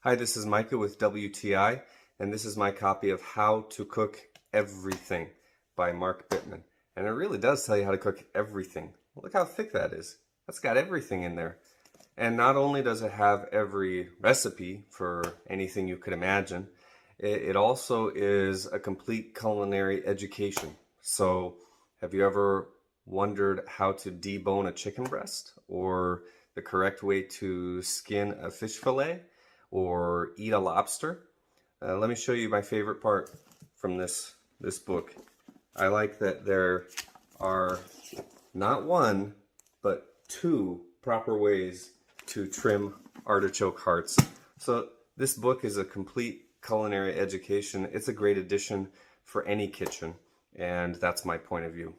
Hi, this is Micah with WTI, and this is my copy of How to Cook Everything by Mark Bittman. And it really does tell you how to cook everything. Look how thick that is. That's got everything in there. And not only does it have every recipe for anything you could imagine, it also is a complete culinary education. So have you ever wondered how to debone a chicken breast, or the correct way to skin a fish fillet, or eat a lobster? Let me show you my favorite part from this book. I like that there are not one, but two proper ways to trim artichoke hearts. So this book is a complete culinary education. It's a great addition for any kitchen, and that's my point of view.